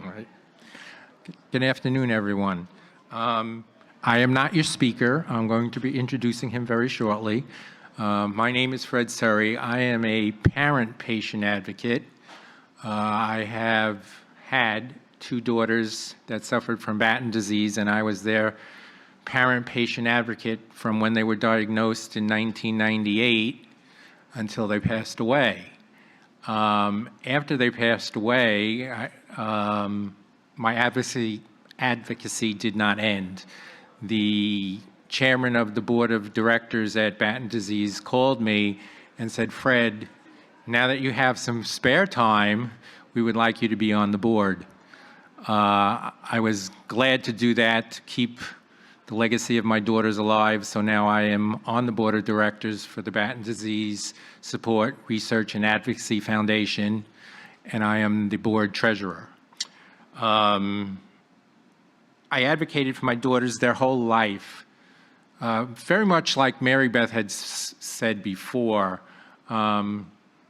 right. Good afternoon, everyone. I am not your speaker. I'm going to be introducing him very shortly. My name is Fred Surrey. I am a parent-patient advocate. I have had two daughters that suffered from Batten disease, and I was their parent-patient advocate from when they were diagnosed in 1998 until they passed away. After they passed away, my advocacy did not end. The chairman of the board of directors at Batten disease called me and said, "Fred, now that you have some spare time, we would like you to be on the board." I was glad to do that, to keep the legacy of my daughters alive, so now I am on the board of directors for the Batten Disease Support, Research, and Advocacy Foundation, and I am the board treasurer. I advocated for my daughters their whole life, very much like Mary Beth had said before,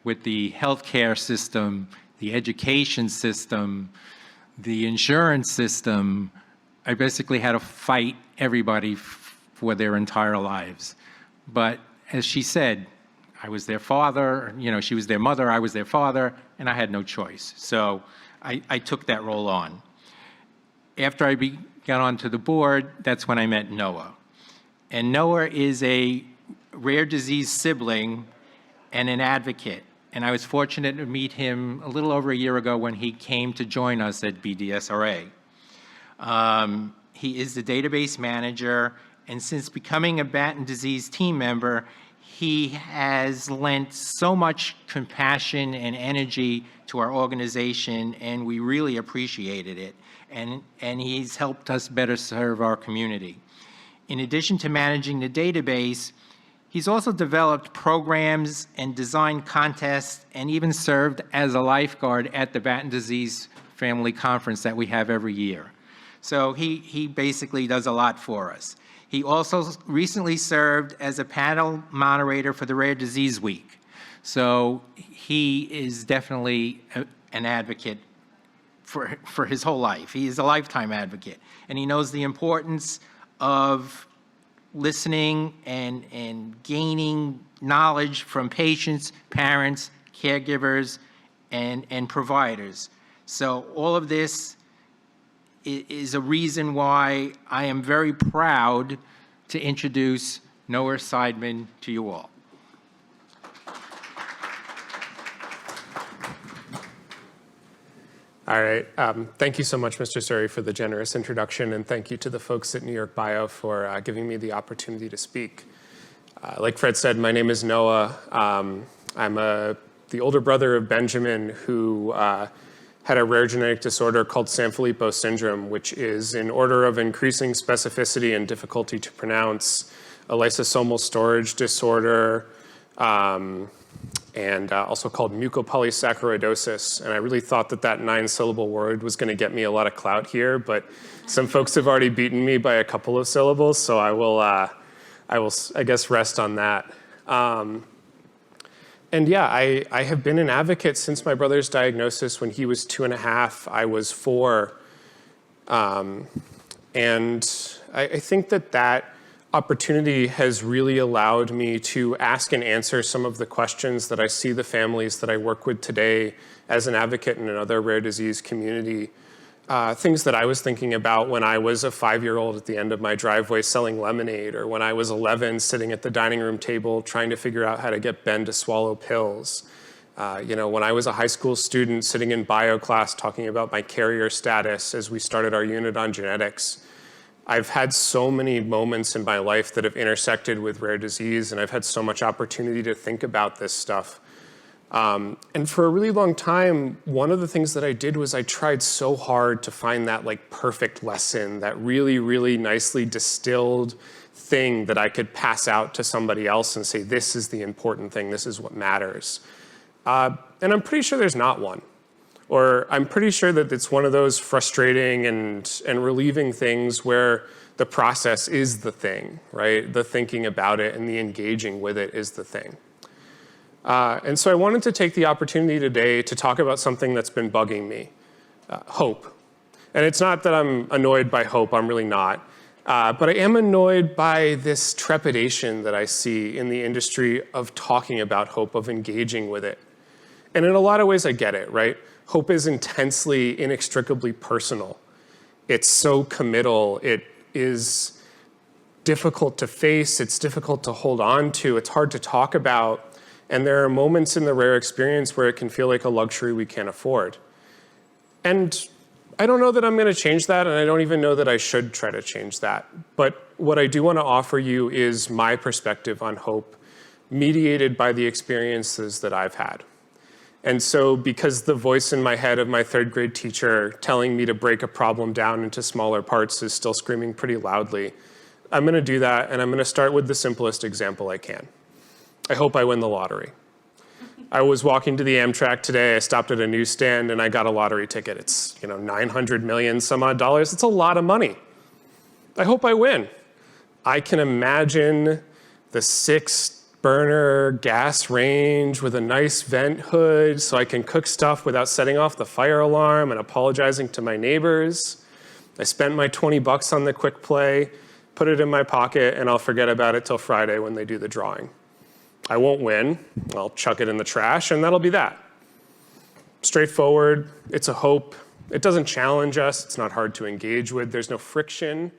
with the healthcare system, the education system, the insurance system. I basically had to fight everybody for their entire lives. But as she said, I was their father, she was their mother, I was their father, and I had no choice. So I took that role on. After I got onto the board, that's when I met Noah. And Noah is a rare disease sibling and an advocate. And I was fortunate to meet him a little over a year ago when he came to join us at BDSRA. He is the database manager, and since becoming a Batten disease team member, he has lent so much compassion and energy to our organization, and we really appreciated it. And he's helped us better serve our community. In addition to managing the database, he's also developed programs and designed contests and even served as a lifeguard at the Batten Disease Family Conference that we have every year. So he basically does a lot for us. He also recently served as a panel moderator for the Rare Disease Week. So he is definitely an advocate for his whole life. He is a lifetime advocate, and he knows the importance of listening and gaining knowledge from patients, parents, caregivers, and providers. So all of this is a reason why I am very proud to introduce Noah Siedman to you all. All right. Thank you so much, Mr. Surrey, for the generous introduction, and thank you to the folks at NewYorkBIO for giving me the opportunity to speak. Like Fred said, my name is Noah. I'm the older brother of Benjamin, who had a rare genetic disorder called Sanfilippo syndrome, which is, in order of increasing specificity and difficulty to pronounce, a lysosomal storage disorder, and also called mucopolysaccharidosis. And I really thought that 9-syllable word was going to get me a lot of clout here, but some folks have already beaten me by a couple of syllables, so I will, I guess, rest on that. And yeah, I have been an advocate since my brother's diagnosis. When he was 2.5, I was 4. And I think that opportunity has really allowed me to ask and answer some of the questions that I see the families that I work with today as an advocate in another rare disease community. Things that I was thinking about when I was a 5-year-old at the end of my driveway selling lemonade, or when I was 11 sitting at the dining room table trying to figure out how to get Ben to swallow pills. When I was a high school student sitting in bio class talking about my carrier status as we started our unit on genetics. I've had so many moments in my life that have intersected with rare disease, and I've had so much opportunity to think about this stuff. And for a really long time, one of the things that I did was I tried so hard to find that perfect lesson, that really, really nicely distilled thing that I could pass out to somebody else and say, this is the important thing, this is what matters. And I'm pretty sure there's not one. Or I'm pretty sure that it's one of those frustrating and relieving things where the process is the thing, right? The thinking about it and the engaging with it is the thing. And so I wanted to take the opportunity today to talk about something that's been bugging me, hope. And it's not that I'm annoyed by hope, I'm really not. But I am annoyed by this trepidation that I see in the industry of talking about hope, of engaging with it. And in a lot of ways, I get it, right? Hope is intensely, inextricably personal. It's so committal. It is difficult to face. It's difficult to hold on to. It's hard to talk about. And there are moments in the rare experience where it can feel like a luxury we can't afford. And I don't know that I'm going to change that, and I don't even know that I should try to change that. But what I do want to offer you is my perspective on hope, mediated by the experiences that I've had. And so because the voice in my head of my third grade teacher telling me to break a problem down into smaller parts is still screaming pretty loudly, I'm going to do that, and I'm going to start with the simplest example I can. I hope I win the lottery. I was walking to the Amtrak today. I stopped at a newsstand and I got a lottery ticket. It's, $900 million some odd dollars. It's a lot of money. I hope I win. I can imagine the 6-burner gas range with a nice vent hood so I can cook stuff without setting off the fire alarm and apologizing to my neighbors. I spent my $20 on the quick play, put it in my pocket, and I'll forget about it till Friday when they do the drawing. I won't win. I'll chuck it in the trash, and that'll be that. Straightforward. It's a hope. It doesn't challenge us. It's not hard to engage with. There's no friction.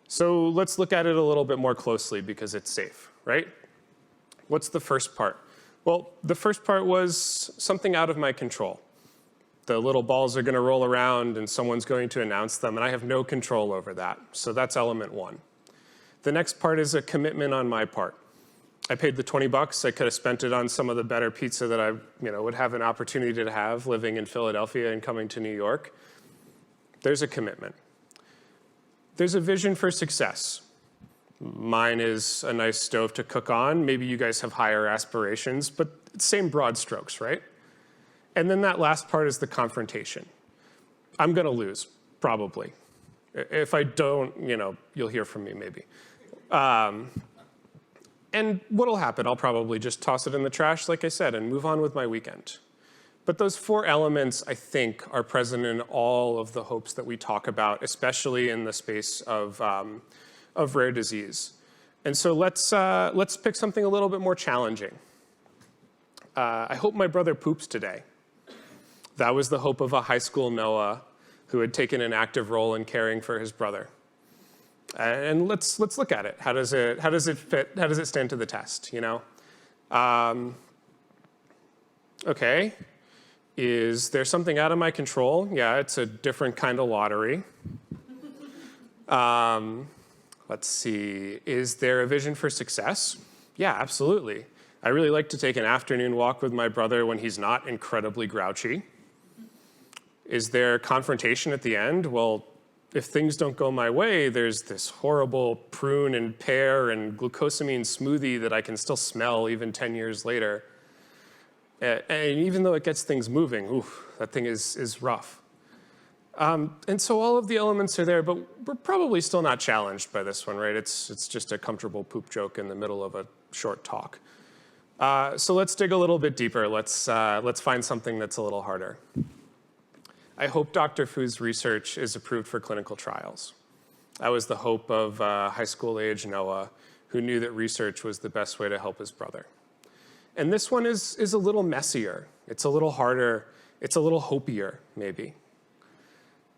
So let's look at it a little bit more closely because it's safe, right? What's the first part? Well, the first part was something out of my control. The little balls are going to roll around, and someone's going to announce them, and I have no control over that. So that's element one. The next part is a commitment on my part. I paid the $20. I could have spent it on some of the better pizza that I would have an opportunity to have living in Philadelphia and coming to New York. There's a commitment. There's a vision for success. Mine is a nice stove to cook on. Maybe you guys have higher aspirations, but same broad strokes, right? And then that last part is the confrontation. I'm going to lose, probably. If I don't, you'll hear from me maybe. And what'll happen? I'll probably just toss it in the trash, like I said, and move on with my weekend. But those 4 elements, I think, are present in all of the hopes that we talk about, especially in the space of rare disease. And so let's pick something a little bit more challenging. I hope my brother poops today. That was the hope of a high school Noah who had taken an active role in caring for his brother. And let's look at it. How does it fit? How does it stand to the test? Okay. Is there something out of my control? Yeah, it's a different kind of lottery. Let's see. Is there a vision for success? Yeah, absolutely. I really like to take an afternoon walk with my brother when he's not incredibly grouchy. Is there confrontation at the end? Well, if things don't go my way, there's this horrible prune and pear and glucosamine smoothie that I can still smell even 10 years later. And even though it gets things moving, that thing is rough. And so all of the elements are there, but we're probably still not challenged by this one, right? It's just a comfortable poop joke in the middle of a short talk. So let's dig a little bit deeper. Let's find something that's a little harder. I hope Dr. Fu's research is approved for clinical trials. That was the hope of high school age Noah, who knew that research was the best way to help his brother. And this one is a little messier. It's a little harder. It's a little hopier, maybe.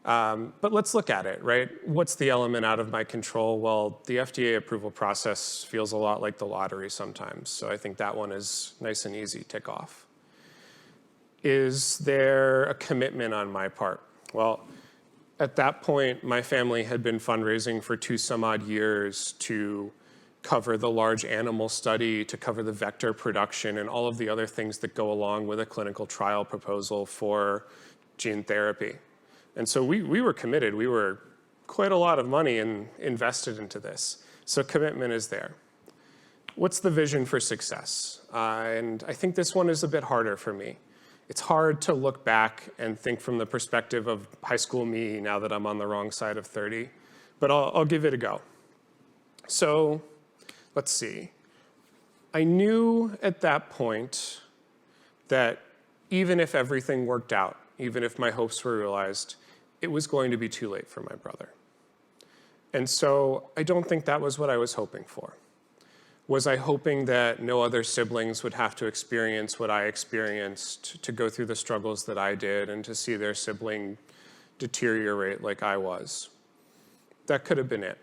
But let's look at it, right? What's the element out of my control? Well, the FDA approval process feels a lot like the lottery sometimes. So I think that one is nice and easy, tick off. Is there a commitment on my part? Well, at that point, my family had been fundraising for 2 some odd years to cover the large animal study, to cover the vector production, and all of the other things that go along with a clinical trial proposal for gene therapy. And so we were committed. We were quite a lot of money invested into this. So commitment is there. What's the vision for success? And I think this one is a bit harder for me. It's hard to look back and think from the perspective of high school me now that I'm on the wrong side of 30, but I'll give it a go. So let's see. I knew at that point that even if everything worked out, even if my hopes were realized, it was going to be too late for my brother. And so I don't think that was what I was hoping for. Was I hoping that no other siblings would have to experience what I experienced, to go through the struggles that I did, and to see their sibling deteriorate like I was? That could have been it.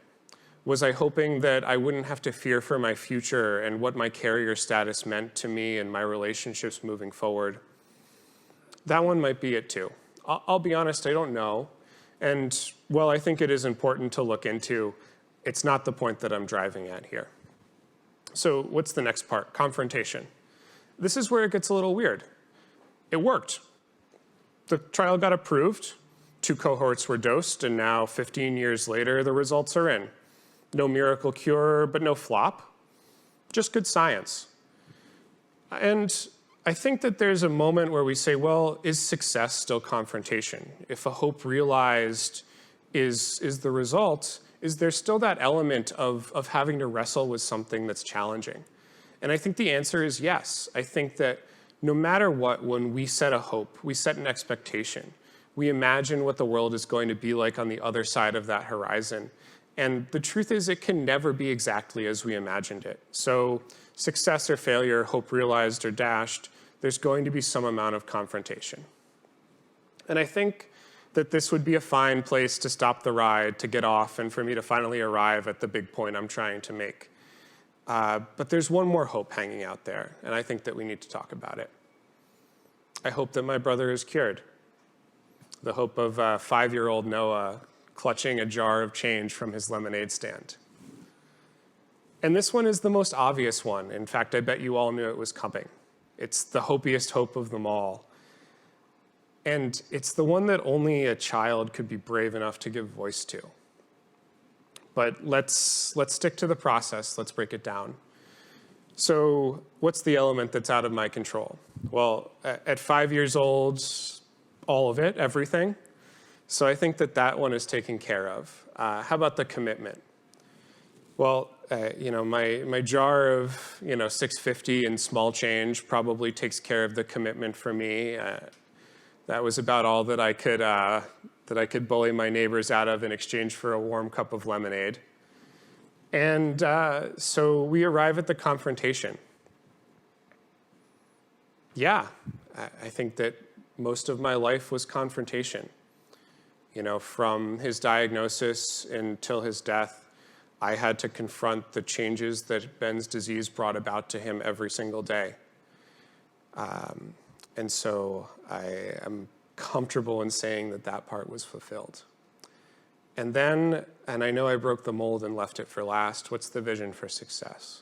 Was I hoping that I wouldn't have to fear for my future and what my carrier status meant to me and my relationships moving forward? That one might be it too. I'll be honest, I don't know. And while I think it is important to look into, it's not the point that I'm driving at here. So what's the next part? Confrontation. This is where it gets a little weird. It worked. The trial got approved. 2 cohorts were dosed, and now 15 years later, the results are in. No miracle cure, but no flop. Just good science. And I think that there's a moment where we say, well, is success still confrontation? If a hope realized is the result, is there still that element of having to wrestle with something that's challenging? And I think the answer is yes. I think that no matter what, when we set a hope, we set an expectation. We imagine what the world is going to be like on the other side of that horizon. And the truth is, it can never be exactly as we imagined it. So success or failure, hope realized or dashed, there's going to be some amount of confrontation. And I think that this would be a fine place to stop the ride, to get off, and for me to finally arrive at the big point I'm trying to make. But there's one more hope hanging out there, and I think that we need to talk about it. I hope that my brother is cured. The hope of 5-year-old Noah clutching a jar of change from his lemonade stand. And this one is the most obvious one. In fact, I bet you all knew it was coming. It's the hopiest hope of them all. And it's the one that only a child could be brave enough to give voice to. But let's stick to the process. Let's break it down. So what's the element that's out of my control? Well, at 5 years old, all of it, everything. So I think that one is taken care of. How about the commitment? Well, my jar of $6.50 in small change probably takes care of the commitment for me. That was about all that I could bully my neighbors out of in exchange for a warm cup of lemonade. And so we arrive at the confrontation. Yeah, I think that most of my life was confrontation. From his diagnosis until his death, I had to confront the changes that Ben's disease brought about to him every single day. And so I am comfortable in saying that part was fulfilled. And then, and I know I broke the mold and left it for last, what's the vision for success?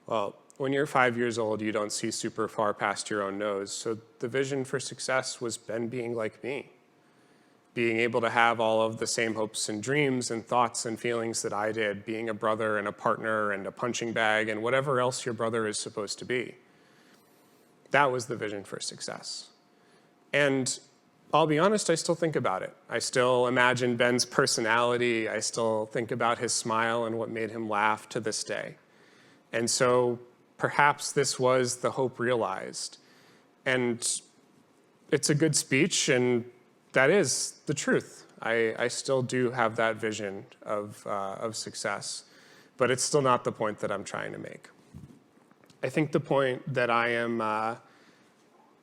Well, when you're 5 years old, you don't see super far past your own nose. So the vision for success was Ben being like me, being able to have all of the same hopes and dreams and thoughts and feelings that I did, being a brother and a partner and a punching bag and whatever else your brother is supposed to be. That was the vision for success. And I'll be honest, I still think about it. I still imagine Ben's personality. I still think about his smile and what made him laugh to this day. And so perhaps this was the hope realized. And it's a good speech, and that is the truth. I still do have that vision of success, but it's still not the point that I'm trying to make. I think the point that I am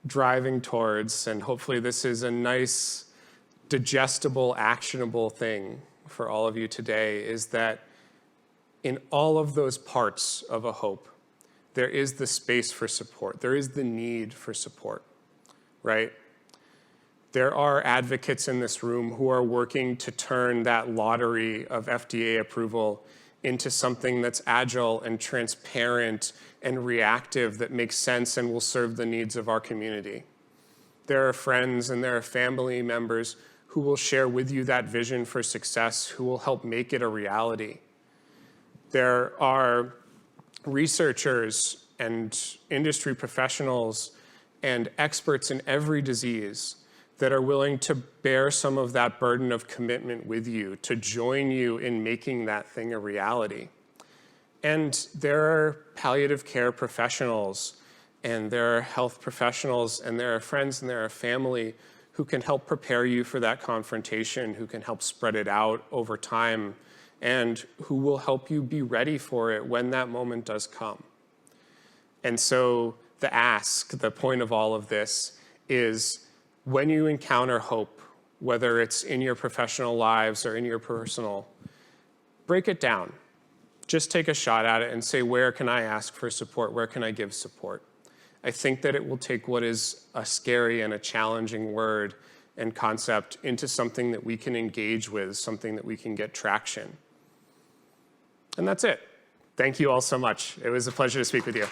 driving towards, and hopefully this is a nice, digestible, actionable thing for all of you today, is that in all of those parts of a hope, there is the space for support. There is the need for support, right? There are advocates in this room who are working to turn that lottery of FDA approval into something that's agile and transparent and reactive that makes sense and will serve the needs of our community. There are friends and there are family members who will share with you that vision for success, who will help make it a reality. There are researchers and industry professionals and experts in every disease that are willing to bear some of that burden of commitment with you, to join you in making that thing a reality. And there are palliative care professionals, and there are health professionals, and there are friends, and there are family who can help prepare you for that confrontation, who can help spread it out over time, and who will help you be ready for it when that moment does come. And so the point of all of this is when you encounter hope, whether it's in your professional lives or in your personal, break it down. Just take a shot at it and say, where can I ask for support? Where can I give support? I think that it will take what is a scary and a challenging word and concept into something that we can engage with, something that we can get traction. And that's it. Thank you all so much. It was a pleasure to speak with you.